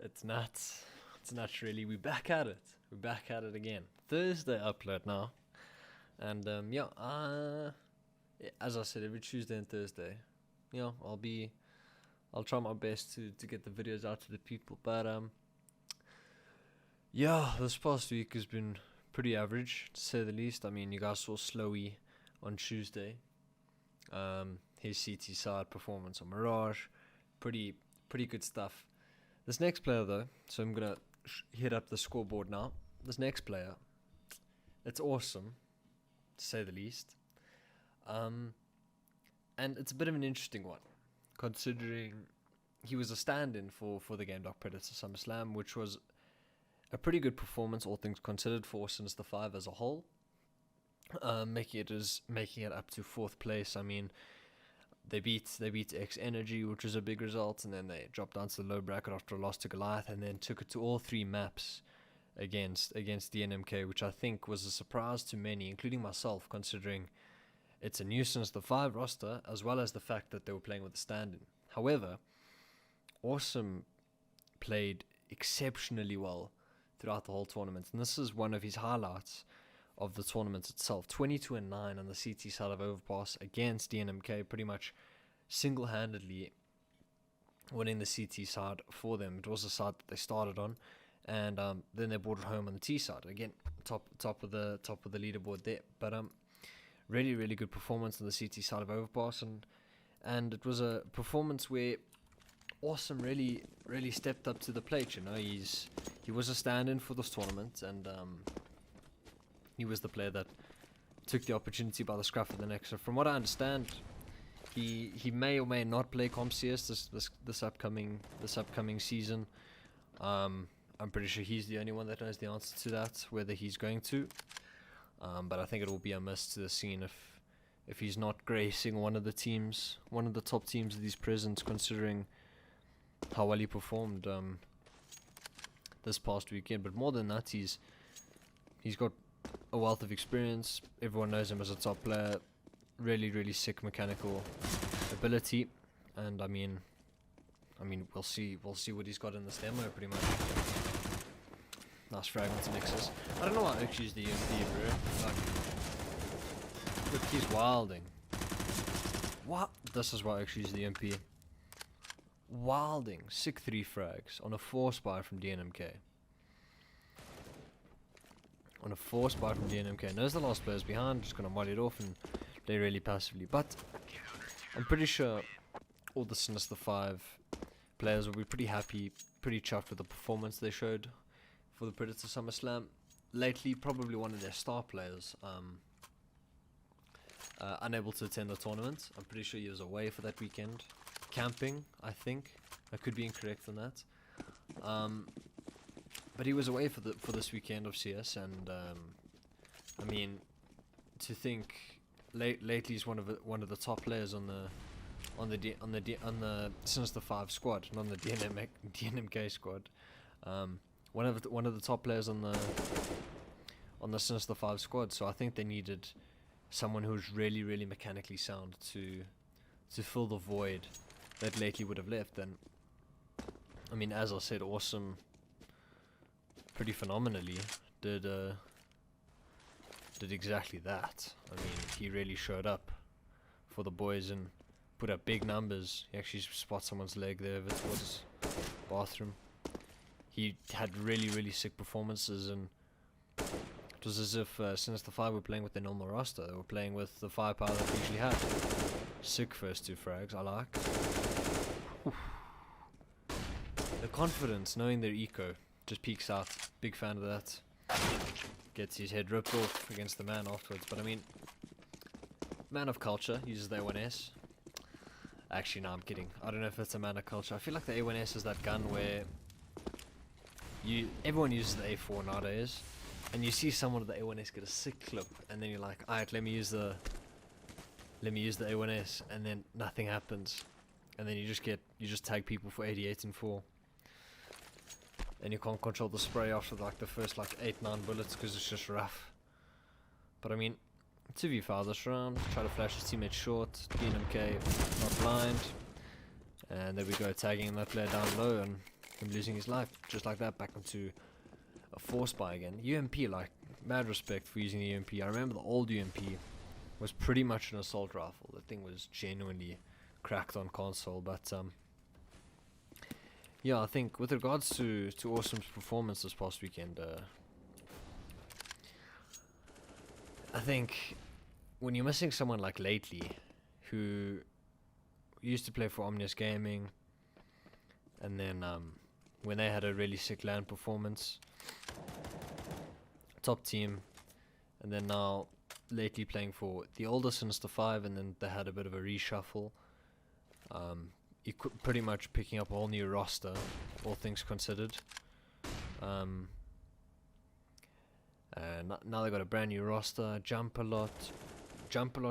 It's nuts. It's nuts, really. We're back at it. We're back at it again. Thursday upload now. And, as I said, every Tuesday and Thursday, I'll try my best to get the videos out to the people. But, this past week has been pretty average, to say the least. I mean, you guys saw Slowy on Tuesday. His CT side performance on Mirage. Pretty good stuff. This next player, though, so I'm going to hit up the scoreboard now. This next player, it's awesome, to say the least. And it's a bit of an interesting one, considering he was a stand-in for the Gamedock Predator SummerSlam, which was a pretty good performance, all things considered, for Since the Five as a whole. Making it up to 4th place. I mean, they beat X Energy, which was a big result, and then they dropped down to the low bracket after a loss to Goliath, and then took it to all 3 maps against the NMK, which I think was a surprise to many, including myself, considering it's a new Since the Five roster, as well as the fact that they were playing with a stand-in. However, aw3some played exceptionally well throughout the whole tournament, and this is one of his highlights of the tournament itself. 22-9 on the CT side of Overpass against DNMK, pretty much single-handedly winning the CT side for them. It was the side that they started on, and then they brought it home on the T side again, top of the leaderboard there. But really good performance on the CT side of Overpass, and it was a performance where aw3some really stepped up to the plate. You know, he was a stand-in for this tournament, and he was the player that took the opportunity by the scruff of the neck. So from what I understand, he may or may not play Comp CS this upcoming season. I'm pretty sure he's the only one that knows the answer to that, whether he's going to. But I think it will be a miss to the scene if he's not gracing one of the top teams of these presents, considering how well he performed this past weekend. But more than that, he's got a wealth of experience. Everyone knows him as a top player. Really sick mechanical ability, and I mean we'll see what he's got in this demo. Pretty much. Nice fragments and Niix. I don't know why Oak used the UMP, bro. Like, look, he's wilding. What? This is why Oak used the UMP. Wilding. Sick 3 frags on a 4 spy from DNMK. On a 4 spy from DNMK. Knows the last player's behind, just gonna molly it off and play really passively. But I'm pretty sure all the Since the Five players will be pretty happy, pretty chuffed with the performance they showed for the Predator SummerSlam. Lately, probably one of their star players unable to attend the tournament. I'm pretty sure he was away for that weekend. Camping, I think. I could be incorrect on that. But he was away for this weekend of CS, and I mean, to think lately he's one of the top players on the Since the Five squad, not on the DNMK squad. One of the top players on the Since the Five squad. So I think they needed someone who's really mechanically sound to fill the void that lately would have left. And I mean, as I said, aw3some pretty phenomenally did exactly that. I mean, he really showed up for the boys and put up big numbers. He actually spot someone's leg there over towards bathroom. He had really sick performances, and it was as if Since the Five were playing with their normal roster. They were playing with the firepower that they usually had. Sick first 2 frags, I like. Oof. The confidence, knowing their eco, just peeks out. Big fan of that. Gets his head ripped off against the man afterwards. But I mean, man of culture, uses the A1S. Actually, no, I'm kidding. I don't know if it's a man of culture. I feel like the A1S is that gun where everyone uses the A4 nowadays, and you see someone with the A1S get a sick clip, and then you're like, alright, let me use the A1S, and then nothing happens, and then you just tag people for 88 and 4, and you can't control the spray after like the first like 8-9 bullets because it's just rough. But I mean, 2v5 this round, try to flash his teammate short, DNMK not blind, and there we go, tagging that player down low, and him losing his life just like that back into a 4-spy again. UMP, like, mad respect for using the UMP. I remember the old UMP was pretty much an assault rifle. The thing was genuinely cracked on console, but yeah, I think with regards to aw3some's performance this past weekend, I think when you're missing someone like Lately, who used to play for Omnius Gaming, and then when they had a really sick LAN performance, top team, and then now lately playing for the older Sinister 5, and then they had a bit of a reshuffle. Pretty much picking up a whole new roster, all things considered. Now they got a brand new roster: Jump-a-lot,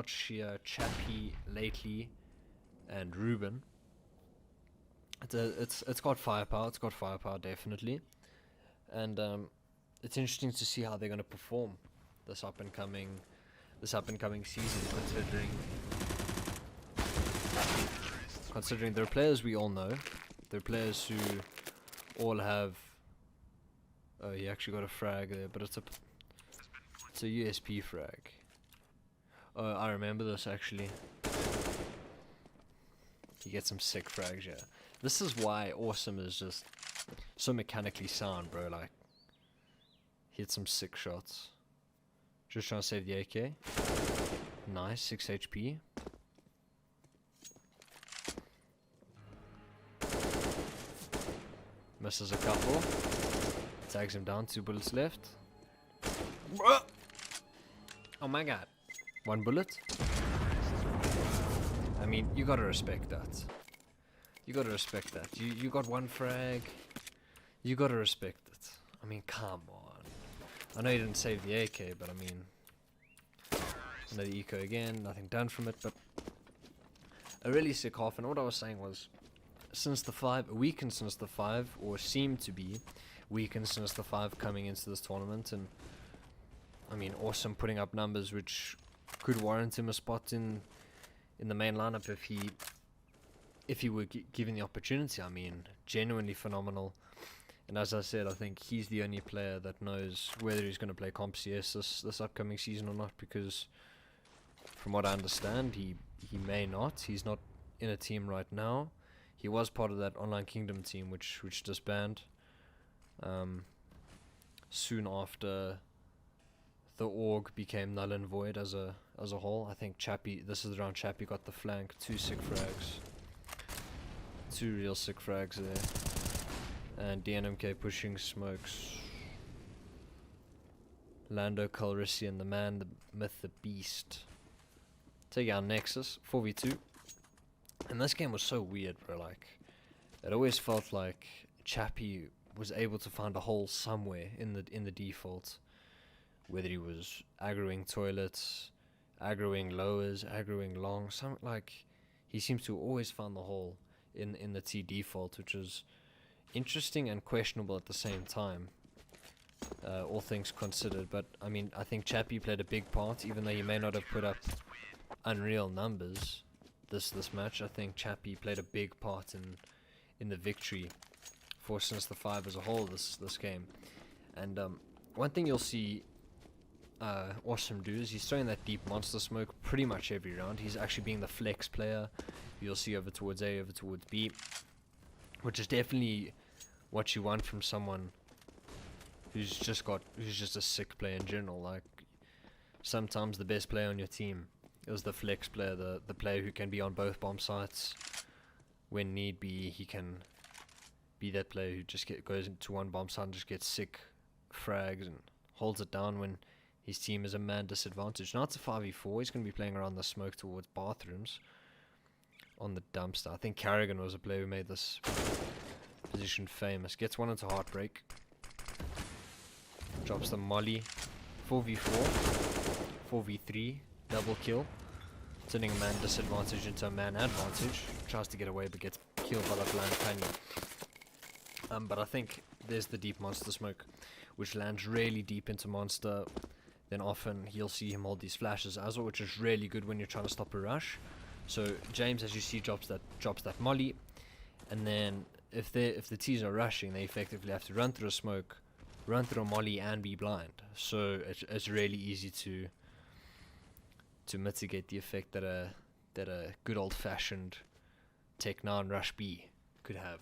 Sheer, Chappie, Lately, and Ruben. It's got firepower. It's got firepower, definitely, and it's interesting to see how they're gonna perform this up and coming season, considering they're players we all know. They're players who all have. Oh, he actually got a frag there, but it's a USP frag. Oh, I remember this actually. He gets some sick frags, yeah. This is why aw3some is just so mechanically sound, bro. Like, hit some sick shots. Just trying to save the AK. Nice, 6 HP. Misses a couple. Tags him down, 2 bullets left. Oh my god. 1 bullet. I mean, you gotta respect that. You gotta respect that. You got 1 frag. You gotta respect it. I mean, come on. I know you didn't save the AK, but I mean, another eco again, nothing done from it, but a really sick half. And what I was saying was, Sinister 5, weakened Sinister 5, or seemed to be weakened Sinister 5 coming into this tournament, and I mean, aw3some putting up numbers which could warrant him a spot in the main lineup if he were given the opportunity. I mean, genuinely phenomenal. And as I said, I think he's the only player that knows whether he's going to play Comp CS this upcoming season or not, because from what I understand, he may not. He's not in a team right now. He was part of that Online Kingdom team which disbanded soon after the org became null and void as a whole. I think Chappie, this is the round Chappie got the flank, 2 sick frags. 2 real sick frags there. And DNMK pushing smokes. Lando Calrissian, the man, the myth, the beast. Take out Nexus, 4v2. And this game was so weird, bro. Like, it always felt like Chappie was able to find a hole somewhere in the default. Whether he was aggroing toilets, aggroing lowers, aggroing long, he seems to always find the hole in the T default, which is interesting and questionable at the same time, all things considered. But I mean, I think Chappie played a big part, even though he may not have put up unreal numbers this match. I think Chappie played a big part in the victory for Sinister 5 as a whole this game. And one thing you'll see aw3some do is he's throwing that deep monster smoke pretty much every round. He's actually being the flex player. You'll see over towards A, over towards B, which is definitely what you want from someone who's just a sick player in general. Like, sometimes the best player on your team is the flex player, the player who can be on both bomb sites when need be. He can be that player who just goes into one bomb site and just gets sick frags and holds it down when his team is a man disadvantage. Now it's a 5v4. He's going to be playing around the smoke towards bathrooms on the dumpster. I think Carrigan was a player who made this position famous. Gets one into Heartbreak. Drops the molly. 4v4. 4v3. Double kill. Turning a man disadvantage into a man advantage. Tries to get away but gets killed by that blind Penny. But I think there's the deep monster smoke, which lands really deep into monster. Then often you'll see him hold these flashes as well, which is really good when you're trying to stop a rush. So James, as you see, drops that molly, and then if the T's are rushing, they effectively have to run through a smoke, run through a molly, and be blind. So it's really easy to mitigate the effect that a good old fashioned Tech 9 Rush B could have.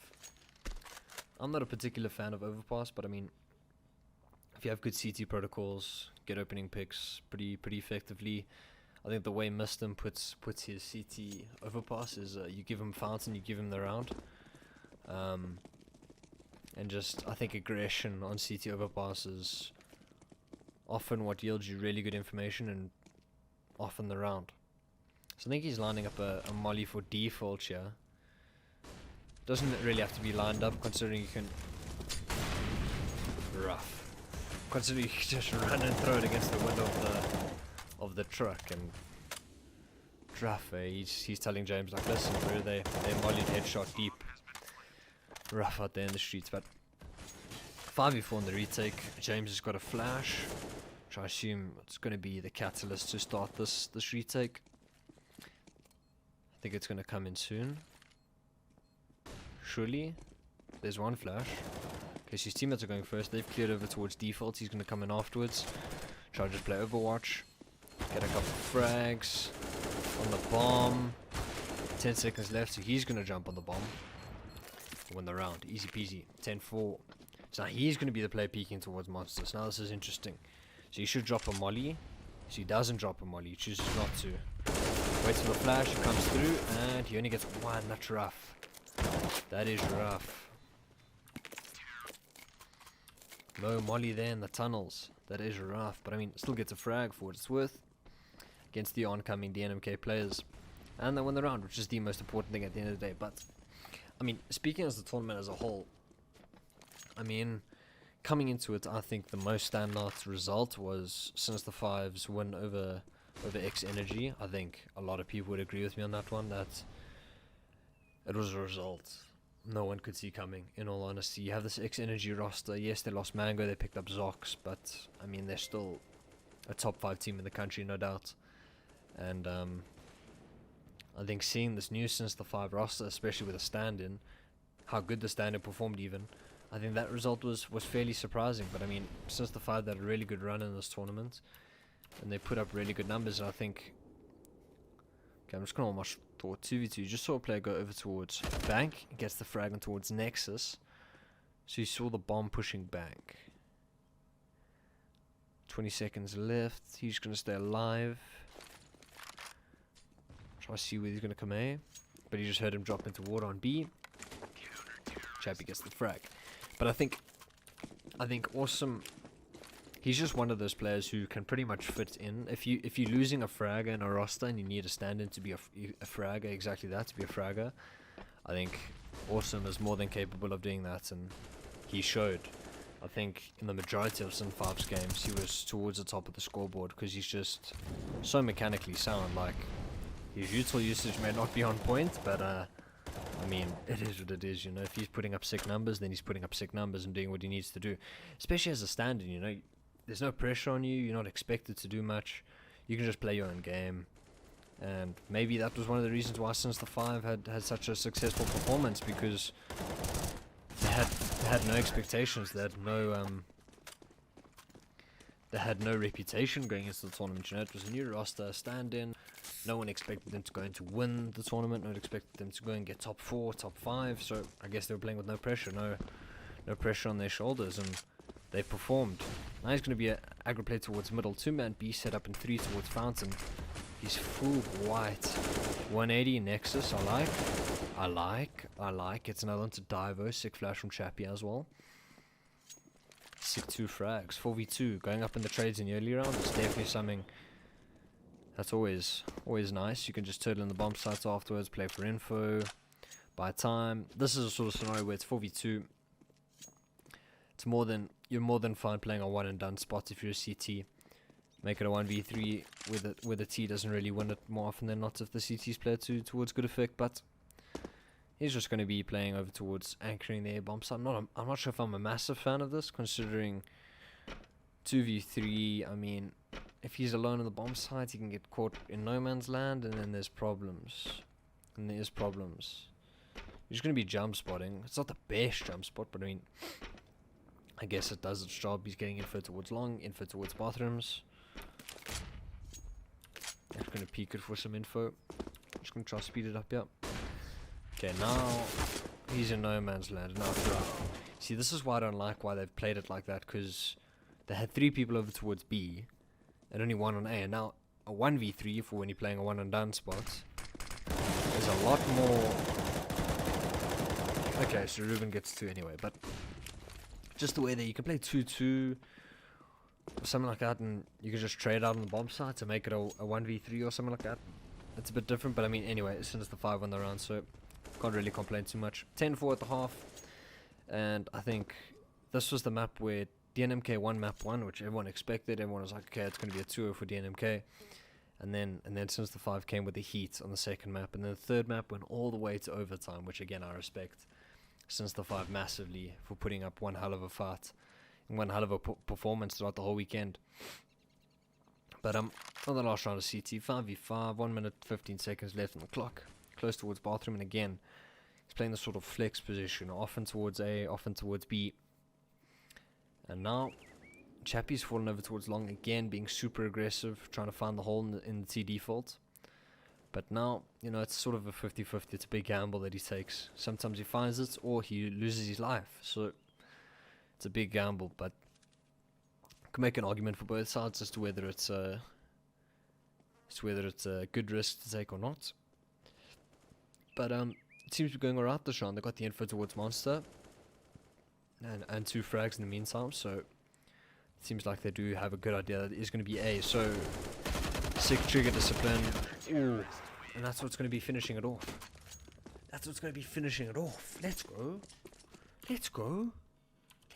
I'm not a particular fan of overpass, but I mean, if you have good CT protocols, get opening picks pretty effectively. I think the way Mistim puts his CT overpass is you give him fountain, you give him the round, and just I think aggression on CT overpass is often what yields you really good information and often the round. So I think he's lining up a molly for default here. Doesn't really have to be lined up, considering you can considering you can just run and throw it against the window of the truck. And rough, he's telling James, like, listen bro, they mollied headshot deep. Rough out there in the streets. But 5v4 in the retake. James has got a flash, which I assume it's going to be the catalyst to start this retake. I think it's going to come in soon. Surely. There's one flash. Okay, so his teammates are going first. They've cleared over towards default. He's going to come in afterwards. Try to just play Overwatch. Get a couple of frags on the bomb. 10 seconds left, so he's going to jump on the bomb. Win the round. Easy peasy. 10-4. So now he's going to be the player peeking towards monsters. Now this is interesting. So he should drop a molly. So he doesn't drop a molly. He chooses not to. Waits for the flash. It comes through. And he only gets one. That's rough. That is rough. No molly there in the tunnels. That is rough. But I mean, still gets a frag for what it's worth against the oncoming DNMK players. And they win the round, which is the most important thing at the end of the day. But, I mean, speaking as the tournament as a whole, I mean, coming into it, I think the most standout result was since the Fives win over X Energy. I think a lot of people would agree with me on that one, that it was a result no one could see coming, in all honesty. You have this X Energy roster. Yes, they lost Mango, they picked up Zox, but, I mean, they're still a top 5 team in the country, no doubt. And, I think seeing this new since the 5 roster, especially with a stand-in, how good the stand-in performed even, I think that result was fairly surprising. But I mean, since the 5 they had a really good run in this tournament, and they put up really good numbers, and I think, okay, I'm just going to almost thought 2v2, you just saw a player go over towards Bank, gets the fragment towards Nexus, so you saw the bomb pushing Bank. 20 seconds left, he's going to stay alive. Try to see where he's going to come A, but he just heard him drop into water on B. Chappie gets the frag. But I think aw3some, he's just one of those players who can pretty much fit in. If you're losing a fragger in a roster and you need a stand-in to be a fragger, exactly that, to be a fragger, I think aw3some is more than capable of doing that, and he showed. I think in the majority of Sin 5's games, he was towards the top of the scoreboard because he's just so mechanically sound. Like, his util usage may not be on point, but I mean, it is what it is, you know. If he's putting up sick numbers, then he's putting up sick numbers and doing what he needs to do. Especially as a stand-in, you know. There's no pressure on you. You're not expected to do much. You can just play your own game. And maybe that was one of the reasons why since the 5 had such a successful performance, because they had no expectations. They had no reputation going into the tournament. You know, it was a new roster, stand-in. No one expected them to go in to win the tournament. No one expected them to go and get top 4, top 5. So I guess they were playing with no pressure, no pressure on their shoulders, and they performed. Now he's going to be an aggro play towards middle. 2-man B set up in 3 towards Fountain. He's full white. 180 Nexus. I like. It's another one to Divo. Sick flash from Chappie as well. Sick 2 frags. 4v2. Going up in the trades in the early round is definitely something that's always nice. You can just turtle in the bomb sites afterwards, play for info, buy time. This is a sort of scenario where it's 4v2. You're more than fine playing a one and done spot if you're a CT. Make it a 1v3 where the T doesn't really win it more often than not if the CT's play towards good effect, but he's just going to be playing over towards anchoring the air bomb site. I'm not sure if I'm a massive fan of this, considering 2v3, I mean, if he's alone on the bomb site, he can get caught in no man's land, and then there's problems. He's going to be jump spotting. It's not the best jump spot, but I mean, I guess it does its job. He's getting info towards long, info towards bathrooms. I'm just going to peek it for some info. Just going to try to speed it up, yeah. Okay, now he's in no man's land. Now, see, this is why I don't like why they've played it like that, because they had 3 people over towards B and only 1 on A, and now a 1v3 for when you're playing a 1 and done spot is a lot more. Okay, so Ruben gets 2 anyway, but just the way that you can play 2-2 or something like that, and you can just trade out on the bomb side to make it a 1v3 or something like that. It's a bit different, but I mean, anyway, as soon as the 5 won the round, so can't really complain too much. 10-4 at the half, and I think this was the map where DNMK won map 1, which everyone expected. Everyone was like, okay, it's going to be a 2-0 for DNMK. And then since the 5 came with the heat on the second map, and then the third map went all the way to overtime, which again I respect since the 5 massively for putting up one hell of a fight and one hell of a performance throughout the whole weekend. But on the last round of CT, 5v5, 1 minute 15 seconds left on the clock, close towards bathroom, and again he's playing the sort of flex position, often towards A, often towards B. And now Chappie's fallen over towards long again, being super aggressive, trying to find the hole in the T default. But now, you know, it's sort of a 50-50. It's a big gamble that he takes. Sometimes he finds it, or he loses his life. So it's a big gamble, but I can make an argument for both sides as to whether it's a good risk to take or not. But it seems to be going alright this round. They got the info towards Monster and 2 frags in the meantime, so it seems like they do have a good idea that it is going to be A. So sick trigger discipline. Ooh. And that's what's going to be finishing it off. That's what's going to be finishing it off. Let's go. Let's go.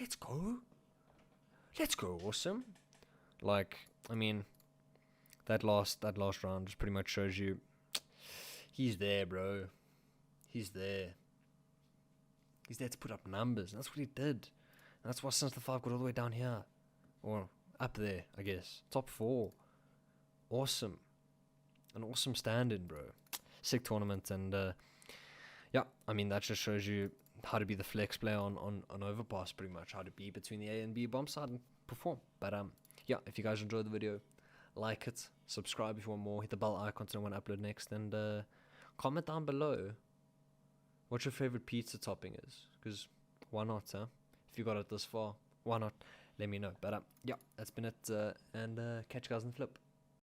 Let's go. Let's go, awesome. Like, I mean, that last round just pretty much shows you he's there, bro. He's there. He's there to put up numbers. And that's what he did. And that's why since the 5 got all the way down here. Or up there, I guess. Top 4. Awesome. An awesome stand-in, bro. Sick tournament. And, yeah, I mean, that just shows you how to be the flex player on Overpass, pretty much. How to be between the A and B bomb side and perform. But, yeah, if you guys enjoyed the video, like it, subscribe if you want more, hit the bell icon to know when I upload next, and comment down below what your favorite pizza topping is. Because why not, huh? If you got it this far, why not? Let me know. But, yeah, that's been it, and catch you guys in the flip.